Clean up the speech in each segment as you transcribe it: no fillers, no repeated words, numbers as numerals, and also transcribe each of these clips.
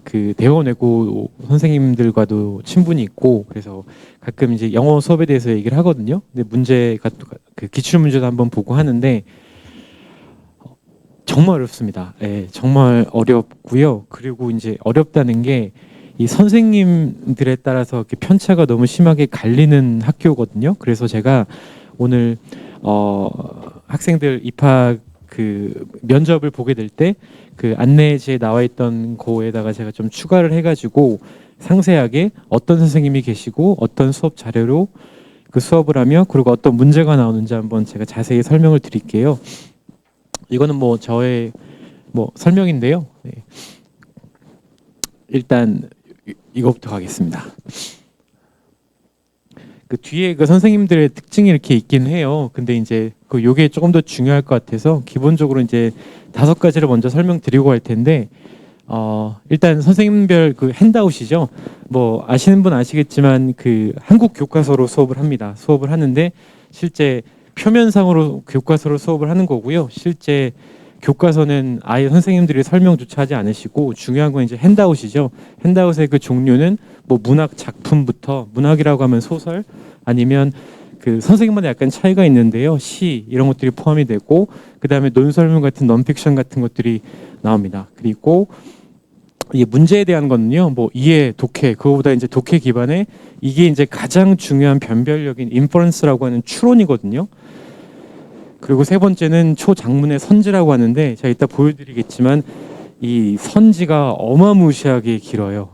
그 대원외고 선생님들과도 친분이 있고 그래서 가끔 이제 영어 수업에 대해서 얘기를 하거든요. 근데 문제가 그 기출 문제도 한번 보고 하는데 정말 어렵습니다. 예, 정말 어렵고요. 그리고 이제 어렵다는 게 이 선생님들에 따라서 이렇게 편차가 너무 심하게 갈리는 학교거든요. 그래서 제가 오늘 학생들 입학 그 면접을 보게 될 때 그 안내지에 나와 있던 거에다가 제가 좀 추가를 해가지고 상세하게 어떤 선생님이 계시고 어떤 수업 자료로 그 수업을 하며 그리고 어떤 문제가 나오는지 한번 제가 자세히 설명을 드릴게요. 이거는 뭐 저의 뭐 설명인데요. 네. 일단 이거부터 가겠습니다. 그 뒤에 그 선생님들의 특징이 이렇게 있긴 해요. 근데 이제 그 요게 조금 더 중요할 것 같아서 기본적으로 이제 5가지를 먼저 설명드리고 할 텐데 일단 선생님별 그 핸드아웃이죠. 뭐 아시는 분 아시겠지만 그 한국 교과서로 수업을 합니다. 수업을 하는데 실제 표면상으로 교과서로 수업을 하는 거고요. 실제 교과서는 아예 선생님들이 설명조차 하지 않으시고 중요한 건 이제 핸드아웃이죠. 핸드아웃의 그 종류는 뭐 문학 작품부터 문학이라고 하면 소설 아니면 그 선생님마다 약간 차이가 있는데요. 시 이런 것들이 포함이 되고 그다음에 논설문 같은 넌픽션 같은 것들이 나옵니다. 그리고 이 문제에 대한 거는요. 뭐 이해, 독해 그거보다 이제 독해 기반의 이게 이제 가장 중요한 변별력인 인퍼런스라고 하는 추론이거든요. 그리고 세 번째는 초장문의 선지라고 하는데 제가 이따 보여드리겠지만 이 선지가 어마무시하게 길어요.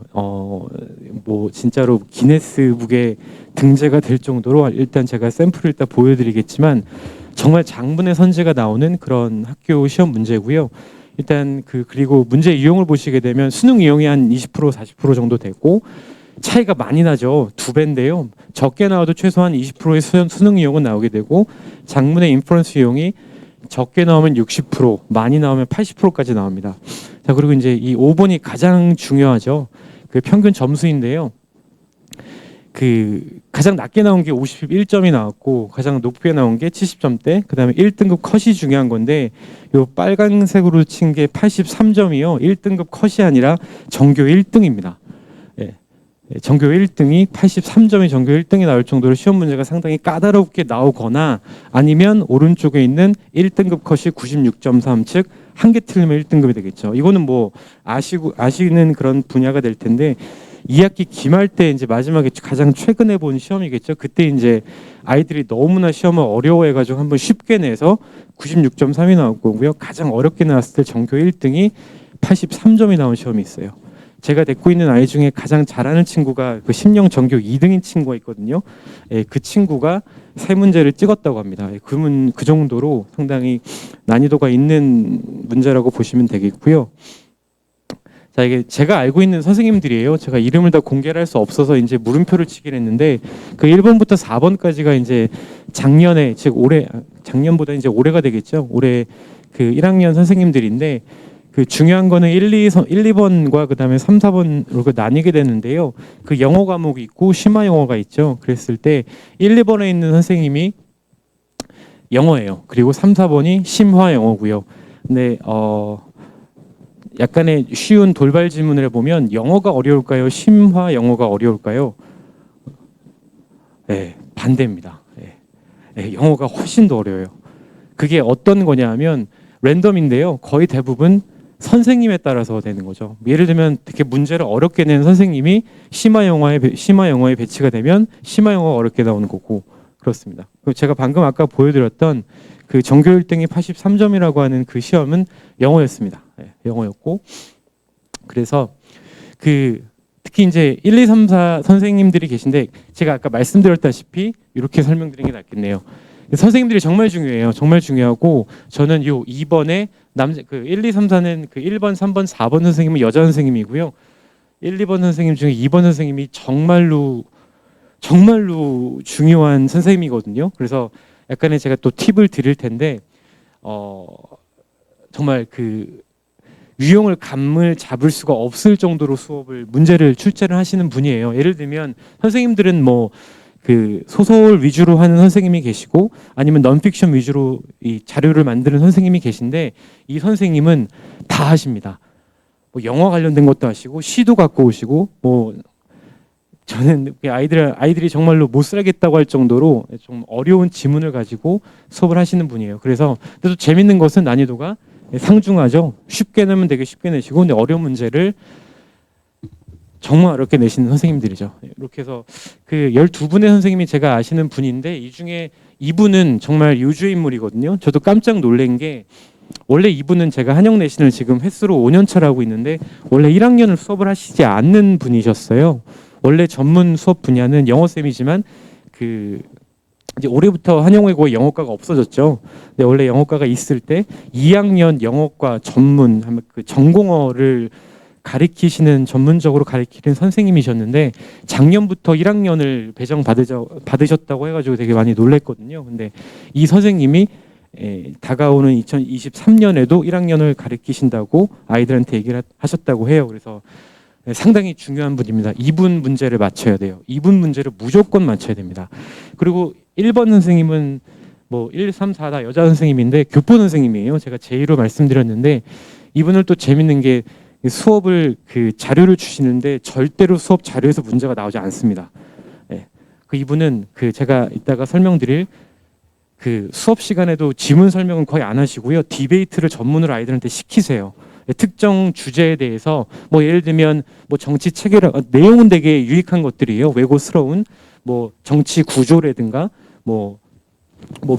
뭐 진짜로 기네스북에 등재가 될 정도로 일단 제가 샘플을 일단 보여드리겠지만 정말 장문의 선지가 나오는 그런 학교 시험 문제고요. 일단 그리고 문제 유형을 보시게 되면 수능 유형이 한 20% 40% 정도 되고 차이가 많이 나죠. 2배인데요. 적게 나와도 최소한 20%의 수능 유형은 나오게 되고 장문의 인퍼런스 유형이 적게 나오면 60%, 많이 나오면 80%까지 나옵니다. 자, 그리고 이제 이 5번이 가장 중요하죠. 그 평균 점수인데요. 그 가장 낮게 나온 게 51점이 나왔고 가장 높게 나온 게 70점대. 그다음에 1등급 컷이 중요한 건데 요 빨간색으로 친 게 83점이요. 1등급 컷이 아니라 전교 1등입니다. 전교 1등이 83점이 전교 1등이 나올 정도로 시험 문제가 상당히 까다롭게 나오거나 아니면 오른쪽에 있는 1등급 컷이 96.3, 즉 한 개 틀리면 1등급이 되겠죠. 이거는 뭐 아시는 그런 분야가 될 텐데 2학기 기말 때 이제 마지막에 가장 최근에 본 시험이겠죠. 그때 이제 아이들이 너무나 시험을 어려워해가지고 한번 쉽게 내서 96.3이 나올 거고요. 가장 어렵게 나왔을 때 전교 1등이 83점이 나온 시험이 있어요. 제가 데리고 있는 아이 중에 가장 잘하는 친구가 그 심령 전교 2등인 친구가 있거든요. 그 친구가 3문제를 찍었다고 합니다. 그 정도로 상당히 난이도가 있는 문제라고 보시면 되겠고요. 자, 이게 제가 알고 있는 선생님들이에요. 제가 이름을 다 공개를 할 수 없어서 이제 물음표를 치긴 했는데 그 1번부터 4번까지가 이제 작년에 즉 올해 작년보다 이제 올해가 되겠죠. 올해 그 1학년 선생님들인데 그 중요한 거는 1, 2번과 그다음에 3, 4번으로 나뉘게 되는데요. 그 영어 과목이 있고 심화 영어가 있죠. 그랬을 때 1, 2번에 있는 선생님이 영어예요. 그리고 3, 4번이 심화 영어고요. 근데 약간의 쉬운 돌발 질문을 해보면 영어가 어려울까요? 심화 영어가 어려울까요? 네, 반대입니다. 네, 영어가 훨씬 더 어려워요. 그게 어떤 거냐면 랜덤인데요. 거의 대부분 선생님에 따라서 되는 거죠. 예를 들면 되게 문제를 어렵게 낸 선생님이 심화 영어에 배치가 되면 심화 영어가 어렵게 나오는 거고 그렇습니다. 그리고 제가 방금 아까 보여드렸던 그 전교 1등이 83점이라고 하는 그 시험은 영어였습니다. 네, 영어였고 그래서 그 특히 이제 1, 2, 3, 4 선생님들이 계신데 제가 아까 말씀드렸다시피 이렇게 설명드리는 게 낫겠네요. 선생님들이 정말 중요해요. 정말 중요하고 저는 요 2번에 그 1, 2, 3, 4는 그 1번, 3번, 4번 선생님은 여자 선생님이고요. 1, 2번 선생님 중에 2번 선생님이 정말로 중요한 선생님이거든요. 그래서 약간의 제가 또 팁을 드릴 텐데 정말 그 유형을 감을 잡을 수가 없을 정도로 문제를 출제를 하시는 분이에요. 예를 들면 선생님들은 뭐 그 소설 위주로 하는 선생님이 계시고 아니면 넌픽션 위주로 이 자료를 만드는 선생님이 계신데 이 선생님은 다 하십니다. 뭐 영어 관련된 것도 하시고 시도 갖고 오시고 뭐 저는 아이들이 정말로 못 살겠다고 할 정도로 좀 어려운 지문을 가지고 수업을 하시는 분이에요. 그래서 근데 또 재밌는 것은 난이도가 상중하죠. 쉽게 내면 되게 쉽게 내시고 근데 어려운 문제를 정말 어렵게 내시는 선생님들이죠. 이렇게 해서 그 12분의 선생님이 제가 아시는 분인데 이 중에 이분은 정말 유주의 인물이거든요. 저도 깜짝 놀란 게 원래 이분은 제가 한영내신을 지금 횟수로 5년 차를 하고 있는데 원래 1학년을 수업을 하시지 않는 분이셨어요. 원래 전문 수업 분야는 영어쌤이지만 그 이제 올해부터 한영외고에 영어과가 없어졌죠. 근데 원래 영어과가 있을 때 2학년 영어과 전문 그 전공어를 가리키시는 전문적으로 가리키는 선생님이셨는데 작년부터 1학년을 배정 받으셨다고 해가지고 되게 많이 놀랬거든요. 근데 이 선생님이 다가오는 2023년에도 1학년을 가르치신다고 아이들한테 얘기를 하셨다고 해요. 그래서 상당히 중요한 분입니다. 2분 문제를 맞춰야 돼요. 2분 문제를 무조건 맞춰야 됩니다. 그리고 1번 선생님은 뭐 1, 3, 4 다 여자 선생님인데 교포 선생님이에요. 제가 제2로 말씀드렸는데 이분은 또 재밌는 게 수업을 그 자료를 주시는데 절대로 수업 자료에서 문제가 나오지 않습니다. 그 이분은 그 제가 이따가 설명드릴 그 수업 시간에도 지문 설명은 거의 안 하시고요. 디베이트를 전문으로 아이들한테 시키세요. 특정 주제에 대해서 뭐 예를 들면 뭐 정치 체계라 내용은 되게 유익한 것들이에요. 외고스러운 뭐 정치 구조라든가 뭐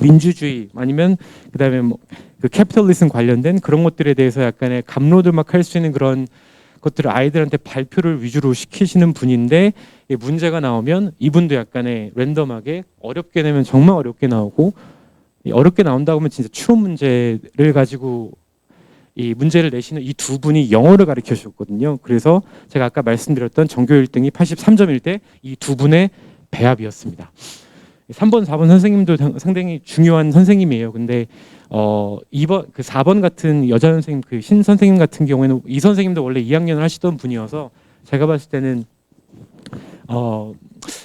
민주주의 아니면 그다음에 뭐 그 캐피털리즘 관련된 그런 것들에 대해서 약간의 갑로드막 할 수 있는 그런 것들을 아이들한테 발표를 위주로 시키시는 분인데 문제가 나오면 이분도 약간의 랜덤하게 어렵게 내면 정말 어렵게 나오고 어렵게 나온다고 하면 진짜 추론 문제를 가지고 이 문제를 내시는 이 두 분이 영어를 가르쳐 주셨거든요. 그래서 제가 아까 말씀드렸던 전교 1등이 83점일 때 이 두 분의 배합이었습니다. 3번, 4번 선생님도 상당히 중요한 선생님이에요. 근데 2번, 그 4번 같은 여자 선생님, 그 신 선생님 같은 경우에는 이 선생님도 원래 2학년을 하시던 분이어서 제가 봤을 때는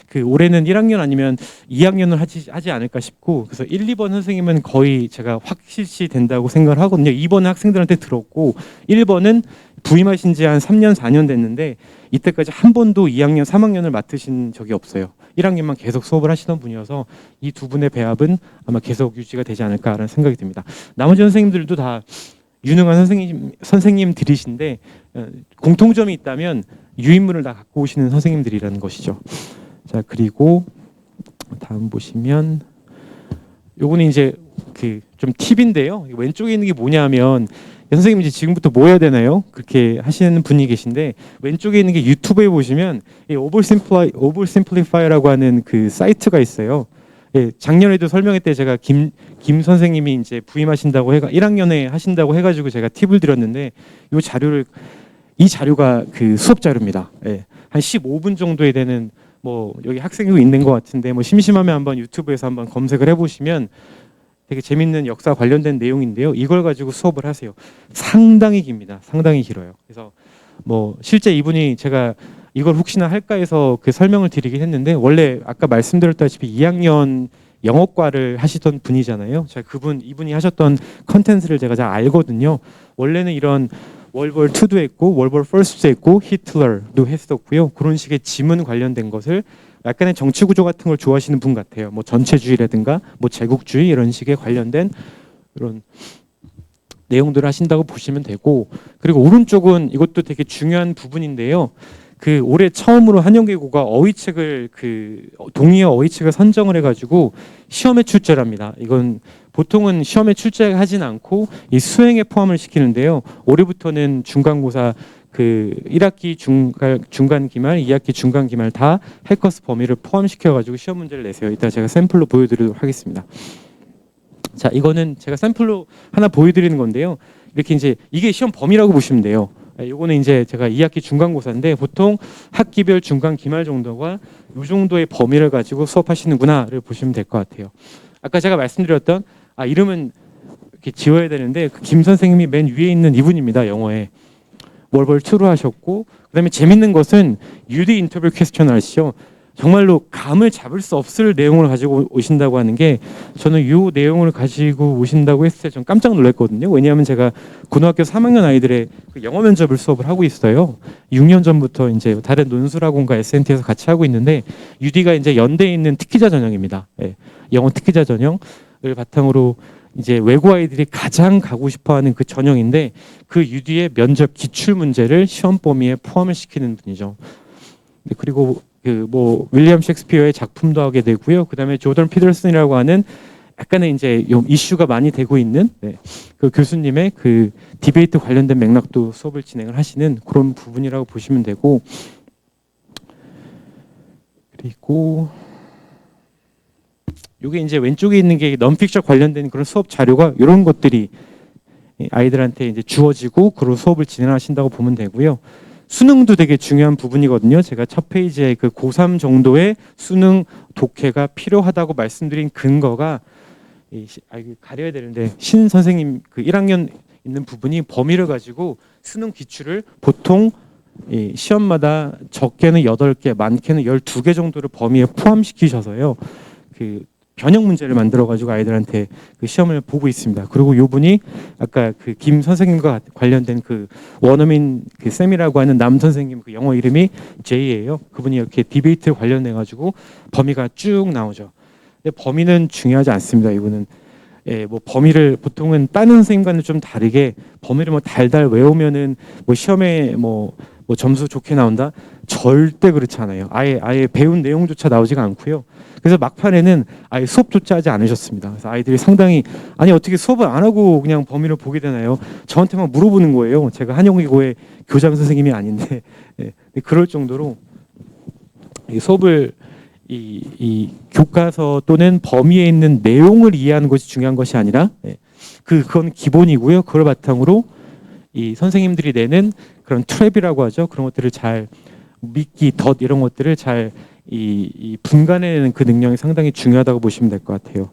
그 올해는 1학년 아니면 2학년을 하지 않을까 싶고 그래서 1, 2번 선생님은 거의 제가 확실시 된다고 생각을 하거든요. 2번은 학생들한테 들었고 1번은 부임하신 지 한 3년, 4년 됐는데 이때까지 한 번도 2학년, 3학년을 맡으신 적이 없어요. 1학년만 계속 수업을 하시던 분이어서 이 두 분의 배합은 아마 계속 유지가 되지 않을까라는 생각이 듭니다. 나머지 선생님들도 다 유능한 선생님들이신데 공통점이 있다면 유인물을 다 갖고 오시는 선생님들이라는 것이죠. 자, 그리고 다음 보시면 요거는 이제 그 좀 팁인데요. 왼쪽에 있는 게 뭐냐면 선생님 이제 지금부터 뭐 해야 되나요? 그렇게 하시는 분이 계신데 왼쪽에 있는 게 유튜브에 보시면 이 오버심플리파이라고 하는 그 사이트가 있어요. 예, 작년에도 설명회 때 제가 김 선생님이 이제 부임하신다고 1학년에 하신다고 해가지고 제가 팁을 드렸는데 이 자료가 그 수업 자료입니다. 예, 한 15분 정도에 되는 뭐 여기 학생도 있는 것 같은데 뭐 심심하면 한번 유튜브에서 한번 검색을 해보시면 되게 재밌는 역사 관련된 내용인데요. 이걸 가지고 수업을 하세요. 상당히 깁니다. 상당히 길어요. 그래서 뭐 실제 이분이 제가 이걸 혹시나 할까 해서 그 설명을 드리긴 했는데 원래 아까 말씀드렸다시피 2학년 영어과를 하시던 분이잖아요. 제가 이분이 하셨던 컨텐츠를 제가 잘 알거든요. 원래는 이런 월벌 2도 했고 월벌 1도 했고 히틀러도 했었고요. 그런 식의 지문 관련된 것을 약간의 정치 구조 같은 걸 좋아하시는 분 같아요. 뭐 전체주의라든가 뭐 제국주의 이런 식의 관련된 이런 내용들을 하신다고 보시면 되고 그리고 오른쪽은 이것도 되게 중요한 부분인데요. 그 올해 처음으로 한영외고가 어휘책을 동의어 어휘책을 선정을 해가지고 시험에 출제랍니다. 이건 보통은 시험에 출제하진 않고 이 수행에 포함을 시키는데요. 올해부터는 중간고사 그 1학기 중간 기말, 2학기 중간 기말 다 해커스 범위를 포함시켜가지고 시험 문제를 내세요. 이따 제가 샘플로 보여드리도록 하겠습니다. 자, 이거는 제가 샘플로 하나 보여드리는 건데요. 이렇게 이제 이게 시험 범위라고 보시면 돼요. 요거는 이제 제가 2학기 중간고사인데 보통 학기별 중간 기말 정도가 이 정도의 범위를 가지고 수업하시는구나를 보시면 될 것 같아요. 아까 제가 말씀드렸던 이름은 이렇게 지워야 되는데 그 김 선생님이 맨 위에 있는 이분입니다. 영어에 월벌 2로 하셨고 그다음에 재밌는 것은 UD 인터뷰 퀘스천 아시죠? 정말로 감을 잡을 수 없을 내용을 가지고 오신다고 하는 게 저는 이 내용을 가지고 오신다고 했을 때 좀 깜짝 놀랐거든요. 왜냐하면 제가 고등학교 3학년 아이들의 그 영어 면접을 수업을 하고 있어요. 6년 전부터 이제 다른 논술학원과 SNT에서 같이 하고 있는데 UD가 이제 연대에 있는 특기자 전형입니다. 예, 영어 특기자 전형을 바탕으로 이제 외고 아이들이 가장 가고 싶어하는 그 전형인데 그 UD의 면접 기출 문제를 시험 범위에 포함을 시키는 분이죠. 그리고 그 뭐 윌리엄 셰익스피어의 작품도 하게 되고요. 그다음에 조던 피터슨이라고 하는 약간의 이제 이슈가 많이 되고 있는 그 교수님의 그 디베이트 관련된 맥락도 수업을 진행을 하시는 그런 부분이라고 보시면 되고, 그리고 이게 이제 왼쪽에 있는 게 넌픽션 관련된 그런 수업 자료가 이런 것들이 아이들한테 이제 주어지고 그런 수업을 진행하신다고 보면 되고요. 수능도 되게 중요한 부분이거든요. 제가 첫 페이지에 그 고3 정도의 수능 독해가 필요하다고 말씀드린 근거가 가려야 되는데 신 선생님 그 1학년 있는 부분이 범위를 가지고 수능 기출을 보통 시험마다 적게는 8개, 많게는 12개 정도를 범위에 포함시키셔서요. 그 변형 문제를 만들어 가지고 아이들한테 그 시험을 보고 있습니다. 그리고 요분이 아까 그 김 선생님과 관련된 그 원어민 그 쌤이라고 하는 남 선생님 그 영어 이름이 제이예요. 그분이 이렇게 디베이트 관련해 가지고 범위가 쭉 나오죠. 근데 범위는 중요하지 않습니다. 이분은 뭐 범위를 보통은 다른 선생님과는 좀 다르게 범위를 뭐 달달 외우면은 뭐 시험에 뭐 점수 좋게 나온다? 절대 그렇지 않아요. 아예 배운 내용조차 나오지가 않고요. 그래서 막판에는 아예 수업조차 하지 않으셨습니다. 그래서 아이들이 상당히 아니 어떻게 수업을 안 하고 그냥 범위를 보게 되나요? 저한테만 물어보는 거예요. 제가 한영이고의 교장 선생님이 아닌데 그럴 정도로 이 수업을 이 교과서 또는 범위에 있는 내용을 이해하는 것이 중요한 것이 아니라 그건 기본이고요. 그걸 바탕으로 이 선생님들이 내는 그런 트랩이라고 하죠. 그런 것들을 잘 미끼, 덫 이런 것들을 잘 이 분간해내는 그 능력이 상당히 중요하다고 보시면 될 것 같아요.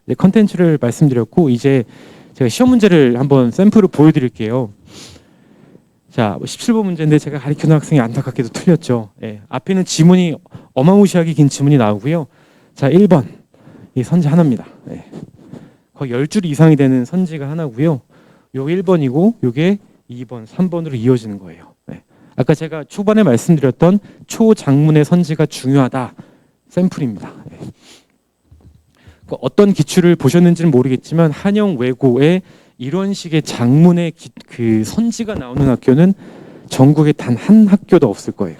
네, 컨텐츠를 말씀드렸고 이제 제가 시험 문제를 한번 샘플을 보여드릴게요. 자, 17번 문제인데 제가 가르치는 학생이 안타깝게도 틀렸죠. 앞에는 지문이 어마무시하게 긴 지문이 나오고요. 자, 1번 이 선지 하나입니다. 거의 10줄 이상이 되는 선지가 하나고요. 요 1번이고 요게 2번, 3번으로 이어지는 거예요. 아까 제가 초반에 말씀드렸던 초장문의 선지가 중요하다. 샘플입니다. 어떤 기출을 보셨는지는 모르겠지만 한영 외고에 이런 식의 장문의 그 선지가 나오는 학교는 전국에 단 한 학교도 없을 거예요.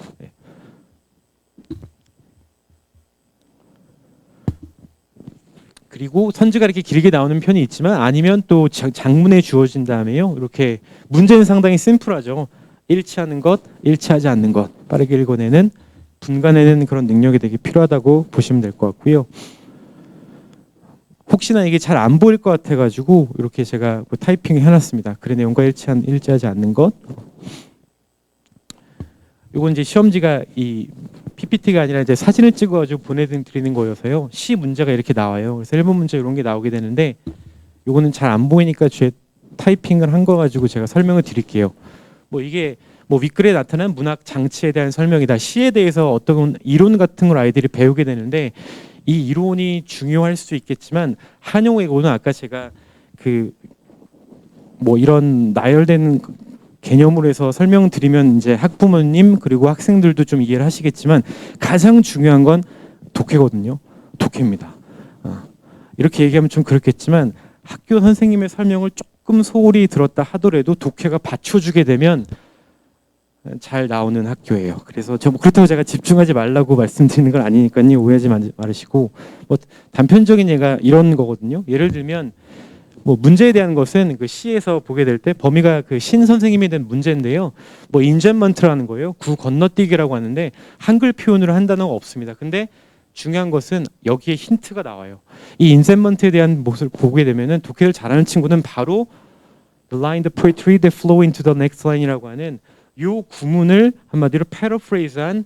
그리고 선지가 이렇게 길게 나오는 편이 있지만 아니면 또 장문에 주어진 다음에요. 이렇게 문제는 상당히 심플하죠. 일치하는 것, 일치하지 않는 것 빠르게 읽어내는 분간해내는 그런 능력이 되게 필요하다고 보시면 될 것 같고요. 혹시나 이게 잘 안 보일 것 같아가지고 이렇게 제가 타이핑을 해놨습니다. 글의 내용과 일치하지 않는 것. 이건 이제 시험지가 이 PPT가 아니라 이제 사진을 찍어가지고 보내드리는 거여서요. 시 문제가 이렇게 나와요. 그래서 1번 문제 이런 게 나오게 되는데 이거는 잘 안 보이니까 제 타이핑을 한 거 가지고 제가 설명을 드릴게요. 뭐 이게 뭐 윗글에 나타난 문학 장치에 대한 설명이다. 시에 대해서 어떤 이론 같은 걸 아이들이 배우게 되는데 이 이론이 중요할 수 있겠지만 한영외고는 아까 제가 그 뭐 이런 나열된 개념으로 해서 설명드리면 이제 학부모님 그리고 학생들도 좀 이해를 하시겠지만 가장 중요한 건 독해거든요. 독해입니다. 이렇게 얘기하면 좀 그렇겠지만 학교 선생님의 설명을 조금 소홀히 들었다 하더라도 독해가 받쳐주게 되면 잘 나오는 학교예요. 그래서 저 그렇다고 제가 집중하지 말라고 말씀드리는 건 아니니까요. 오해하지 말으시고 뭐 단편적인 예가 이런 거거든요. 예를 들면 뭐 문제에 대한 것은 그 시에서 보게 될 때 범위가 그 신 선생님에 대한 문제인데요. 뭐 인젠먼트라는 거예요. 구 건너뛰기라고 하는데 한글 표현으로 한 단어가 없습니다. 근데 중요한 것은 여기에 힌트가 나와요. 이 인센먼트에 대한 모습을 보게 되면은 독해를 잘하는 친구는 바로 the line, the poetry that flow into the next line이라고 하는 요 구문을 한마디로 패러프레이즈한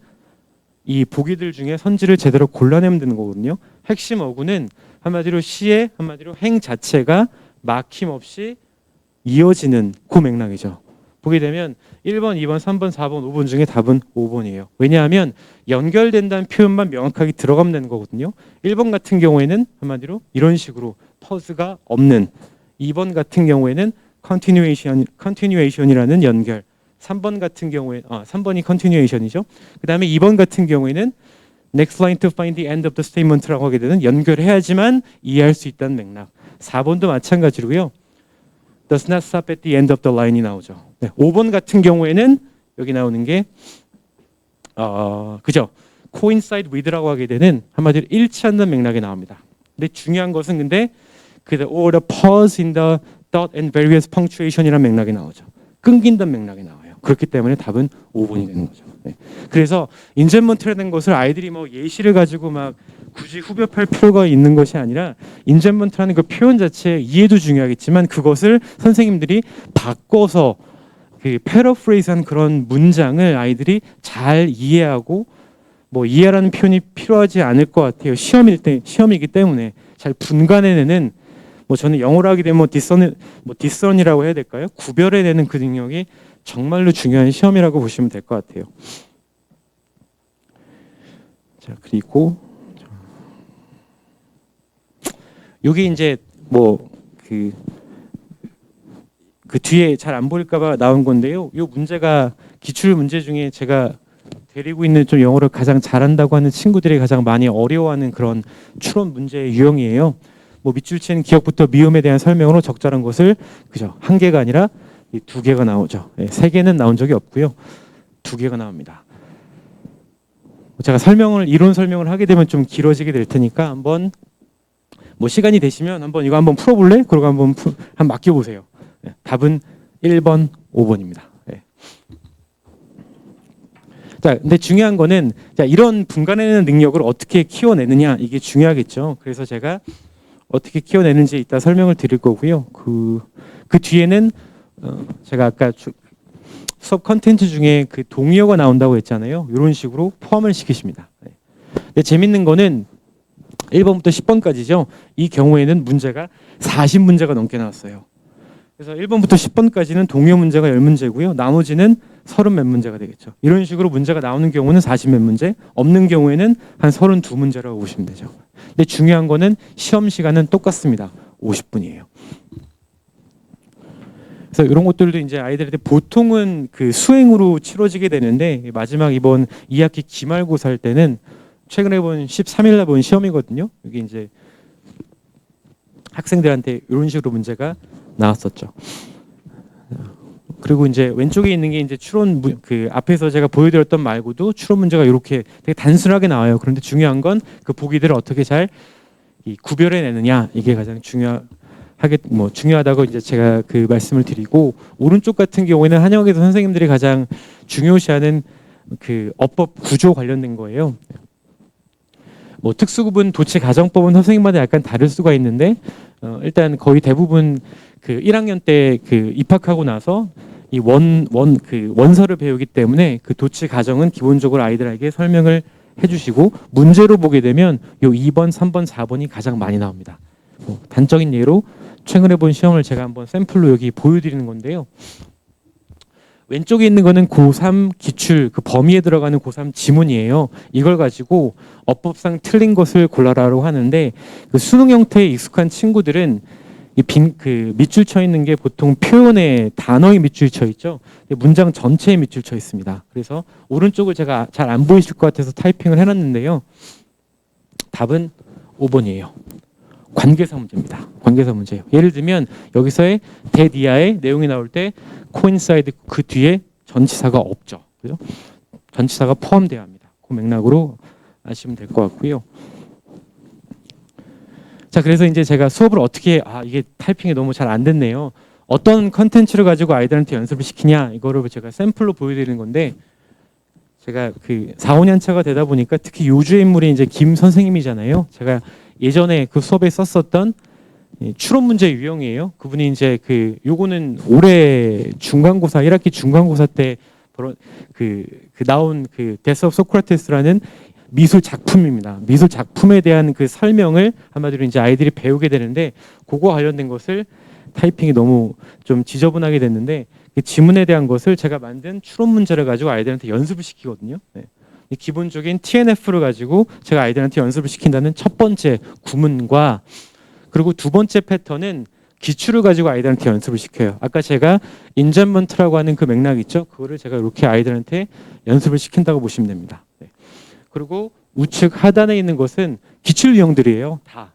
이 보기들 중에 선지를 제대로 골라내면 되는 거거든요. 핵심 어구는 한마디로 시의 한마디로 행 자체가 막힘없이 이어지는 그 맥락이죠. 보게 되면 1번, 2번, 3번, 4번, 5번 중에 답은 5번이에요. 왜냐하면 연결된다는 표현만 명확하게 들어가면 되는 거거든요. 1번 같은 경우에는 한마디로 이런 식으로 퍼즈가 없는, 2번 같은 경우에는 continuation이라는 연결, 3번 같은 경우에 3번이 continuation이죠. 그다음에 2번 같은 경우에는 next line to find the end of the statement라고 하게 되는 연결해야지만 이해할 수 있다는 맥락. 4번도 마찬가지로요. does not stop at the end of the line이 나오죠. 네, 5번 같은 경우에는 여기 나오는 게 그죠? coincide with라고 하게 되는 한마디로 일치한다는 맥락이 나옵니다. 근데 중요한 것은 근데 or the pause in the dot and various punctuation이라는 맥락이 나오죠. 끊긴다는 맥락이 나와요. 그렇기 때문에 답은 5번이 되는 거죠. 네. 그래서 인젠먼트라는 것을 아이들이 뭐 예시를 가지고 막 굳이 후벼팔 필요가 있는 것이 아니라 인젠먼트라는 그 표현 자체의 이해도 중요하겠지만 그것을 선생님들이 바꿔서 그 패러프레이즈한 그런 문장을 아이들이 잘 이해하고 뭐 이해라는 표현이 필요하지 않을 것 같아요. 시험이기 때문에 잘 분간해내는 뭐 저는 영어로 하게 되면 디선이라고 해야 될까요? 구별해내는 그 능력이 정말로 중요한 시험이라고 보시면 될 것 같아요. 자, 그리고 여기 이제 뭐 그 뒤에 잘 안 보일까봐 나온 건데요. 이 문제가 기출 문제 중에 제가 데리고 있는 좀 영어를 가장 잘한다고 하는 친구들이 가장 많이 어려워하는 그런 추론 문제의 유형이에요. 뭐 밑줄 치는 기억부터 미음에 대한 설명으로 적절한 것을 그죠? 한 개가 아니라 이 두 개가 나오죠. 네, 세 개는 나온 적이 없고요. 두 개가 나옵니다. 제가 이론 설명을 하게 되면 좀 길어지게 될 테니까 한번 뭐 시간이 되시면 한번 이거 한번 풀어볼래? 그러고 한번 맡겨보세요. 네, 답은 1번, 5번입니다. 네. 자, 근데 중요한 거는 자, 이런 분간해내는 능력을 어떻게 키워내느냐 이게 중요하겠죠. 그래서 제가 어떻게 키워내는지 이따 설명을 드릴 거고요. 그 뒤에는 제가 아까 수업 컨텐츠 중에 그 동의어가 나온다고 했잖아요. 이런 식으로 포함을 시키십니다. 근데 재밌는 거는 1번부터 10번까지죠. 이 경우에는 문제가 40문제가 넘게 나왔어요. 그래서 1번부터 10번까지는 동의어 문제가 10문제고요. 나머지는 30몇 문제가 되겠죠. 이런 식으로 문제가 나오는 경우는 40몇 문제, 없는 경우에는 한 32문제라고 보시면 되죠. 근데 중요한 거는 시험 시간은 똑같습니다. 50분이에요. 그래서 이런 것들도 이제 아이들한테 보통은 그 수행으로 치러지게 되는데 마지막 이번 2학기 기말고사 할 때는 최근에 본 13일 날 본 시험이거든요. 여기 이제 학생들한테 이런 식으로 문제가 나왔었죠. 그리고 이제 왼쪽에 있는 게 이제 추론 그 앞에서 제가 보여드렸던 말고도 추론 문제가 이렇게 되게 단순하게 나와요. 그런데 중요한 건 그 보기들을 어떻게 잘 구별해내느냐 이게 가장 중요하다고 이제 제가 그 말씀을 드리고 오른쪽 같은 경우에는 한영에서 선생님들이 가장 중요시하는 그 어법 구조 관련된 거예요. 뭐 특수구분 도치 가정법은 선생님마다 약간 다를 수가 있는데 일단 거의 대부분 그 1학년 때 그 입학하고 나서 이 원서를 배우기 때문에 그 도치 가정은 기본적으로 아이들에게 설명을 해주시고 문제로 보게 되면 요 2번, 3번, 4번이 가장 많이 나옵니다. 단적인 예로 최근에 본 시험을 제가 한번 샘플로 여기 보여드리는 건데요. 왼쪽에 있는 거는 고3 기출 그 범위에 들어가는 고3 지문이에요. 이걸 가지고 어법상 틀린 것을 골라라고 하는데 그 수능 형태에 익숙한 친구들은 그 밑줄 쳐 있는 게 보통 표현의 단어에 밑줄 쳐 있죠. 문장 전체에 밑줄 쳐 있습니다. 그래서 오른쪽을 제가 잘 안 보이실 것 같아서 타이핑을 해놨는데요. 답은 5번이에요. 관계사 문제입니다. 관계사 문제예요. 예를 들면 여기서의 that 이하의 내용이 나올 때 coincide 그 뒤에 전치사가 없죠. 그죠? 전치사가 포함돼야 합니다. 그 맥락으로 아시면 될 것 같고요. 자, 그래서 이제 제가 수업을 어떻게 이게 타이핑이 너무 잘 안 됐네요. 어떤 컨텐츠를 가지고 아이들한테 연습을 시키냐 이거를 제가 샘플로 보여드리는 건데 제가 그 4, 5년 차가 되다 보니까 특히 요주의 인물이 이제 김 선생님이잖아요. 제가 예전에 그 수업에 썼었던 추론 문제 유형이에요. 그분이 이제 그 요거는 올해 중간고사 1학기 중간고사 때 그 나온 그 데스 오브 소크라테스라는 미술 작품입니다. 미술 작품에 대한 그 설명을 한마디로 이제 아이들이 배우게 되는데 그거 관련된 것을 타이핑이 너무 좀 지저분하게 됐는데 이 지문에 대한 것을 제가 만든 추론 문제를 가지고 아이들한테 연습을 시키거든요. 네. 이 기본적인 TNF를 가지고 제가 아이들한테 연습을 시킨다는 첫 번째 구문과, 그리고 두 번째 패턴은 기출을 가지고 아이들한테 연습을 시켜요. 아까 제가 인젠먼트라고 하는 그 맥락 있죠? 그거를 제가 이렇게 아이들한테 연습을 시킨다고 보시면 됩니다. 네. 그리고 우측 하단에 있는 것은 기출 유형들이에요. 다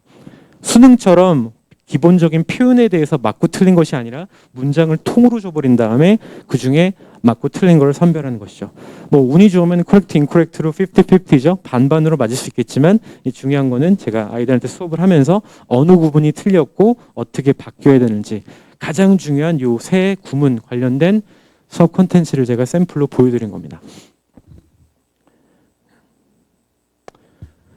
수능처럼 기본적인 표현에 대해서 맞고 틀린 것이 아니라 문장을 통으로 줘버린 다음에 그 중에 맞고 틀린 걸 선별하는 것이죠. 뭐 운이 좋으면 correct, incorrect로 50-50죠. 반반으로 맞을 수 있겠지만 이 중요한 거는 제가 아이들한테 수업을 하면서 어느 부분이 틀렸고 어떻게 바뀌어야 되는지 가장 중요한 요 세 구문 관련된 수업 콘텐츠를 제가 샘플로 보여드린 겁니다.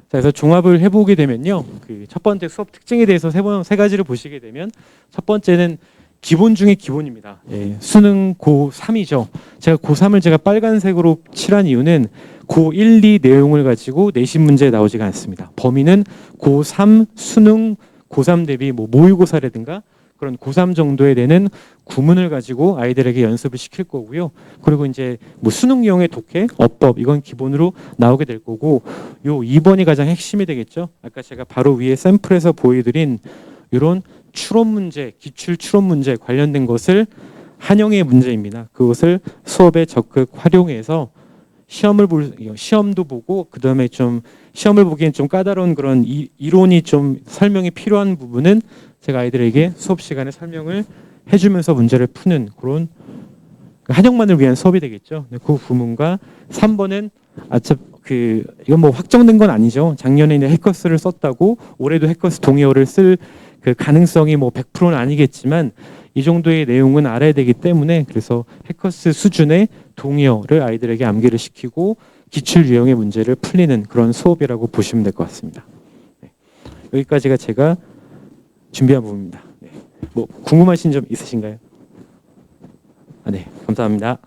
자, 그래서 종합을 해보게 되면요, 그 첫 번째 수업 특징에 대해서 세 가지를 보시게 되면, 첫 번째는 기본 중에 기본입니다. 예, 수능 고3이죠. 제가 고3을 제가 빨간색으로 칠한 이유는 고1, 2 내용을 가지고 내신 문제에 나오지가 않습니다. 범위는 고3 수능, 고3 대비 뭐 모의고사라든가 그런 고3 정도에 되는 구문을 가지고 아이들에게 연습을 시킬 거고요. 그리고 이제 뭐 수능용의 독해, 어법 이건 기본으로 나오게 될 거고, 요 2번이 가장 핵심이 되겠죠. 아까 제가 바로 위에 샘플에서 보여드린 이런 추론 문제, 기출 추론 문제 관련된 것을 한영의 문제입니다. 그것을 수업에 적극 활용해서 시험도 보고, 그 다음에 좀 시험을 보기엔 좀 까다로운 그런 이론이 좀 설명이 필요한 부분은 제가 아이들에게 수업 시간에 설명을 해주면서 문제를 푸는 그런 한영만을 위한 수업이 되겠죠. 그 부분과 3번은 이건 뭐 확정된 건 아니죠. 작년에 해커스를 썼다고 올해도 해커스 동의어를 쓸 그 가능성이 뭐 100%는 아니겠지만 이 정도의 내용은 알아야 되기 때문에, 그래서 해커스 수준의 동의어를 아이들에게 암기를 시키고 기출 유형의 문제를 풀리는 그런 수업이라고 보시면 될 것 같습니다. 네. 여기까지가 제가 준비한 부분입니다. 네. 뭐 궁금하신 점 있으신가요? 네, 감사합니다.